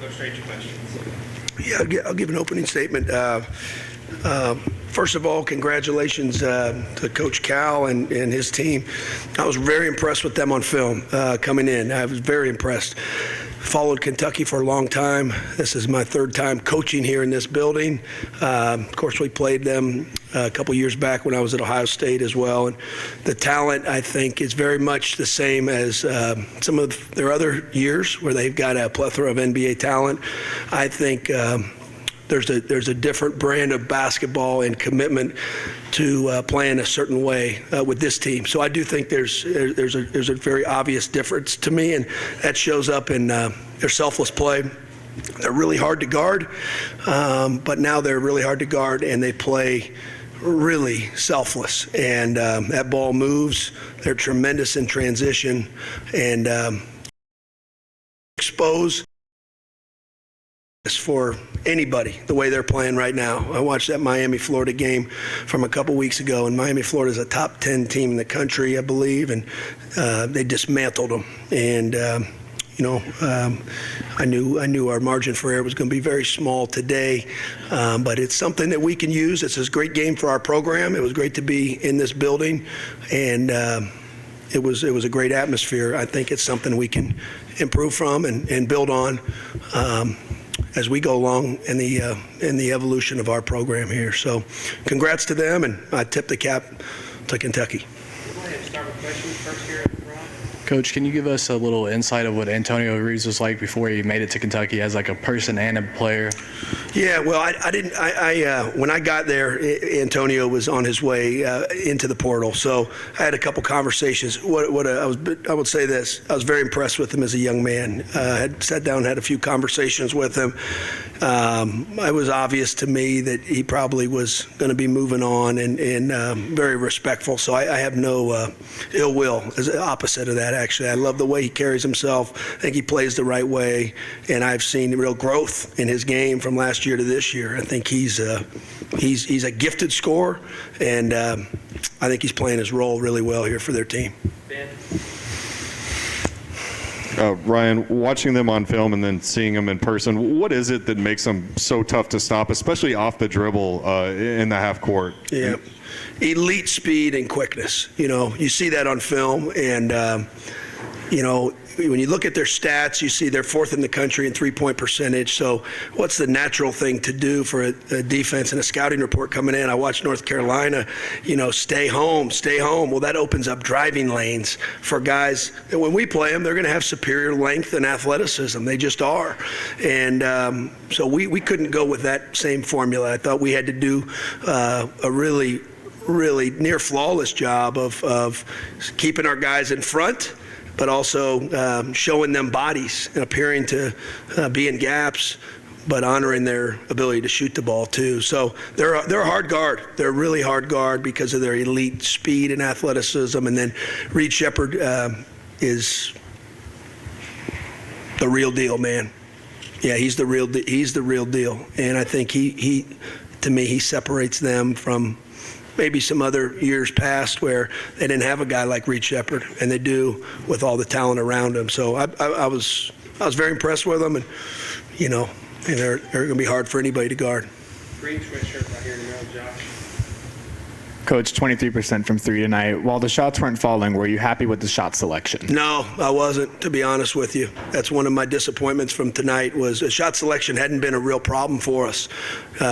go straight to questions. Yeah, I'll give an opening statement. First of all, congratulations to Coach Cal and his team. I was very impressed with them on film coming in. I was very impressed. Followed Kentucky for a long time. This is my third time coaching here in this building. Of course, we played them a couple years back when I was at Ohio State as well. And the talent, I think, is very much the same as some of their other years where they've got a plethora of NBA talent. I think there's a different brand of basketball and commitment to playing a certain way with this team. So I do think there's a very obvious difference to me, and that shows up in their selfless play. They're really hard to guard, but now they're really hard to guard, and they play really selfless. And that ball moves. They're tremendous in transition and expose for anybody the way they're playing right now. I watched that Miami-Florida game from a couple weeks ago, and Miami-Florida is a top 10 team in the country, I believe, and they dismantled them. And I knew our margin for error was going to be very small today, but it's something that we can use. It's a great game for our program. It was great to be in this building, and it was a great atmosphere. I think it's something we can improve from and build on as we go along in the evolution of our program here. So congrats to them, and I tip the cap to Kentucky. Go ahead and start with questions first here at the front. Coach, can you give us a little insight of what Antonio Reeves was like before he made it to Kentucky as like a person and a player? Yeah, well, when I got there, Antonio was on his way into the portal. So I had a couple conversations. I would say this: I was very impressed with him as a young man. Had sat down, had a few conversations with him. It was obvious to me that he probably was going to be moving on, and very respectful. So I have no ill will. As the opposite of that, actually, I love the way he carries himself. I think he plays the right way, and I've seen real growth in his game from last year to this year. I think he's a gifted scorer, and I think he's playing his role really well here for their team. Ben? Ryan, watching them on film and then seeing them in person, what is it that makes them so tough to stop, especially off the dribble in the half court? Yeah, elite speed and quickness. You see that on film, and when you look at their stats, you see they're fourth in the country in three-point percentage. So what's the natural thing to do for a defense? And a scouting report coming in, I watched North Carolina, stay home. Well, that opens up driving lanes for guys. And when we play them, they're going to have superior length and athleticism. They just are. And so we couldn't go with that same formula. I thought we had to do a really near flawless job of keeping our guys in front, but also showing them bodies and appearing to be in gaps, but honoring their ability to shoot the ball too. So they're a hard guard. They're a really hard guard because of their elite speed and athleticism. And then Reed Sheppard is the real deal, man. Yeah, he's the real deal. And I think he to me, he separates them from maybe some other years past where they didn't have a guy like Reed Sheppard, and they do with all the talent around him. So I was very impressed with them, and they're going to be hard for anybody to guard. Green sweatshirt right here in the middle, Josh. Coach, 23% from three tonight. While the shots weren't falling, were you happy with the shot selection? No, I wasn't, to be honest with you. That's one of my disappointments from tonight was shot selection hadn't been a real problem for us.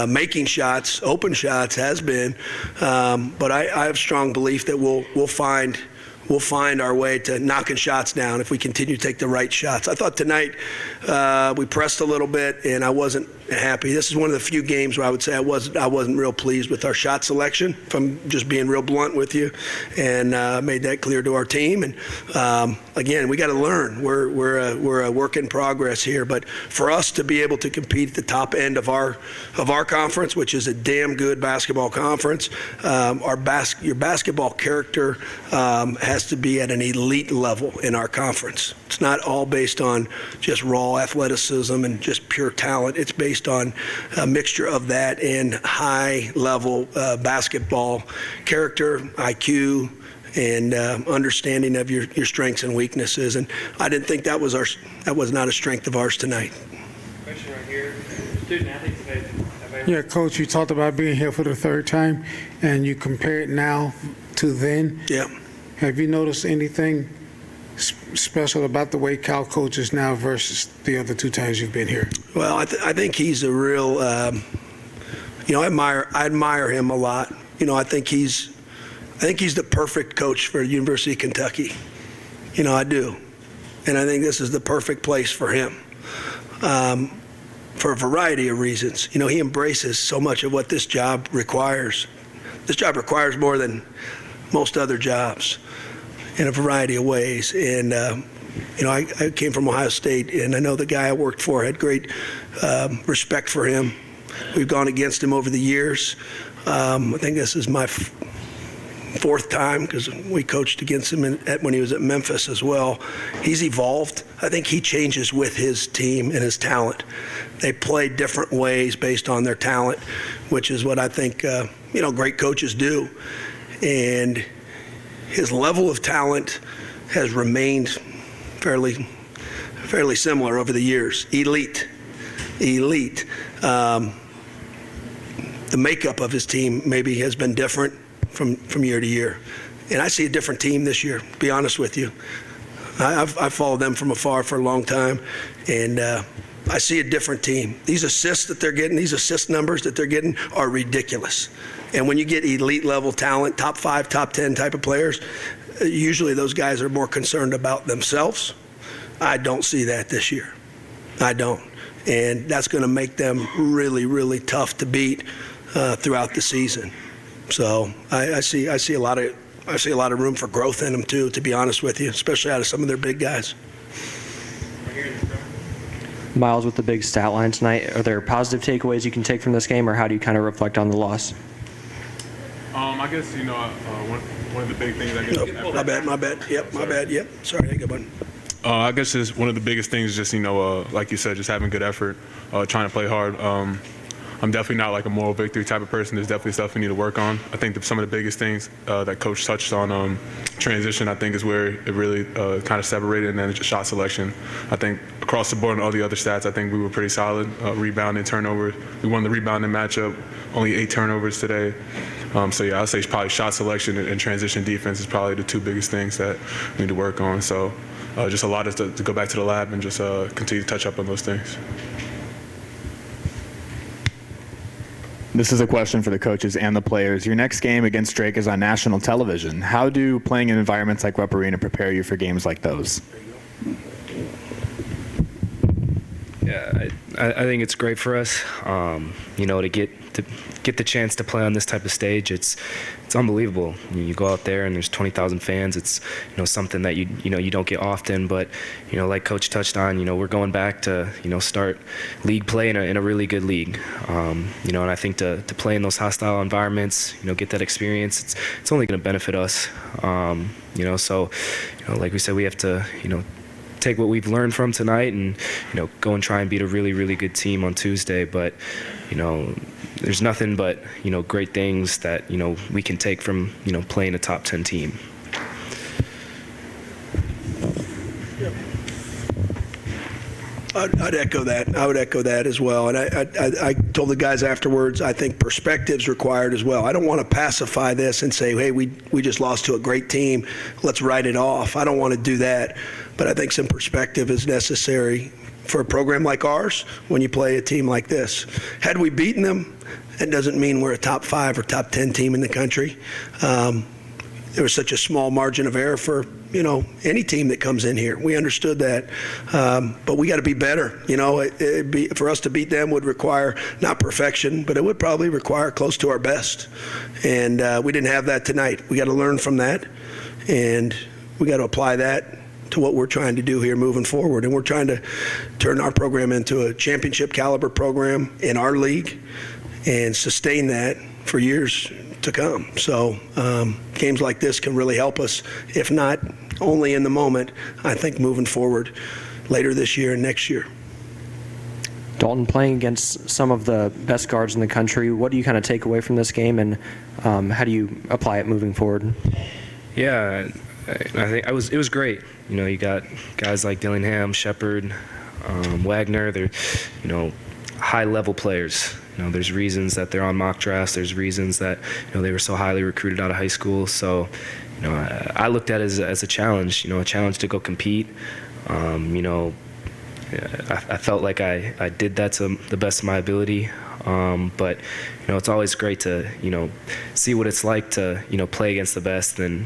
Making shots, open shots has been, but I have strong belief that we'll find our way to knocking shots down if we continue to take the right shots. I thought tonight we pressed a little bit, and I wasn't happy. This is one of the few games where I would say I wasn't real pleased with our shot selection, if I'm just being real blunt with you, and made that clear to our team. And again, we got to learn. We're a work in progress here, but for us to be able to compete at the top end of our conference, which is a damn good basketball conference, your basketball character has to be at an elite level in our conference. It's not all based on just raw athleticism and just pure talent. It's based on a mixture of that and high-level basketball character, IQ, and understanding of your strengths and weaknesses. And I didn't think that was not a strength of ours tonight. question right here. Student athletes available. Yeah, Coach, you talked about being here for the third time, and you compare it now to then. Yeah. Have you noticed anything special about the way Cal coaches now versus the other two times you've been here? Well, I think he's a real, I admire him a lot. I think he's the perfect coach for the University of Kentucky. I do. And I think this is the perfect place for him for a variety of reasons. He embraces so much of what this job requires. This job requires more than most other jobs in a variety of ways. And, I came from Ohio State, and I know the guy I worked for had great respect for him. We've gone against him over the years. I think this is my fourth time because we coached against him when he was at Memphis as well. He's evolved. I think he changes with his team and his talent. They play different ways based on their talent, which is what I think great coaches do. And his level of talent has remained fairly similar over the years. Elite. The makeup of his team maybe has been different from year to year. And I see a different team this year, to be honest with you. I've followed them from afar for a long time, and I see a different team. These assists that they're getting, these assist numbers that they're getting are ridiculous. And when you get elite level talent, top 5, top 10 type of players, usually those guys are more concerned about themselves. I don't see that this year. I don't. And that's going to make them really, really tough to beat throughout the season. So I see a lot of room for growth in them too, to be honest with you, especially out of some of their big guys. Right here in the front. Miles, with the big stat line tonight, are there positive takeaways you can take from this game, or how do you kind of reflect on the loss? I guess, one of the big things, I guess. Nope, my bad. Yep, my bad. Yep. Sorry, good one. I guess just one of the biggest things is just, like you said, just having good effort, trying to play hard. I'm definitely not like a moral victory type of person. There's definitely stuff we need to work on. I think that some of the biggest things that Coach touched on, transition, I think is where it really kind of separated, and then just shot selection. I think across the board on all the other stats, I think we were pretty solid. Rebounding, turnover. We won the rebounding matchup, only 8 turnovers today. So yeah, I'd say probably shot selection and transition defense is probably the 2 biggest things that we need to work on. So just a lot is to go back to the lab and just continue to touch up on those things. This is a question for the coaches and the players. Your next game against Drake is on national television. How do playing in environments like Rupp Arena prepare you for games like those? Yeah, I think it's great for us, to get the chance to play on this type of stage. It's unbelievable. You go out there and there's 20,000 fans. It's something that you don't get often. But like Coach touched on, we're going back to start league play in a really good league. And I think to play in those hostile environments, get that experience, it's only going to benefit us. So like we said, we have to take what we've learned from tonight and go and try and beat a really, really good team on Tuesday. But there's nothing but great things that we can take from playing a top 10 team. I'd echo that. I would echo that as well. And I told the guys afterwards, I think perspective's required as well. I don't want to pacify this and say, hey, we just lost to a great team. Let's write it off. I don't want to do that. But I think some perspective is necessary for a program like ours when you play a team like this. Had we beaten them, it doesn't mean we're a top 5 or top 10 team in the country. There was such a small margin of error for any team that comes in here. We understood that, but we got to be better. For us to beat them would require not perfection, but it would probably require close to our best. And we didn't have that tonight. We got to learn from that, and we got to apply that to what we're trying to do here moving forward. And we're trying to turn our program into a championship caliber program in our league and sustain that for years to come. So games like this can really help us, if not only in the moment, I think moving forward later this year and next year. Dalton, playing against some of the best guards in the country, what do you kind of take away from this game, and how do you apply it moving forward? Yeah, I think it was great. You got guys like Dillingham, Shepard, Wagner. They're, high-level players. There's reasons that they're on mock drafts. There's reasons that, they were so highly recruited out of high school. So, I looked at it as a challenge, a challenge to go compete. I felt like I did that to the best of my ability. But, it's always great to, see what it's like to, play against the best and,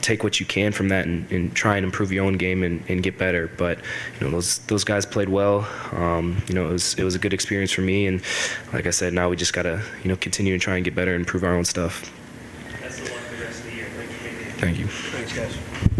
take what you can from that and try and improve your own game and get better. But, those guys played well. It was a good experience for me. And like I said, now we just got to, continue to try and get better and improve our own stuff. That's the one for the rest of the year. Thank you. Thank you. Thanks, guys.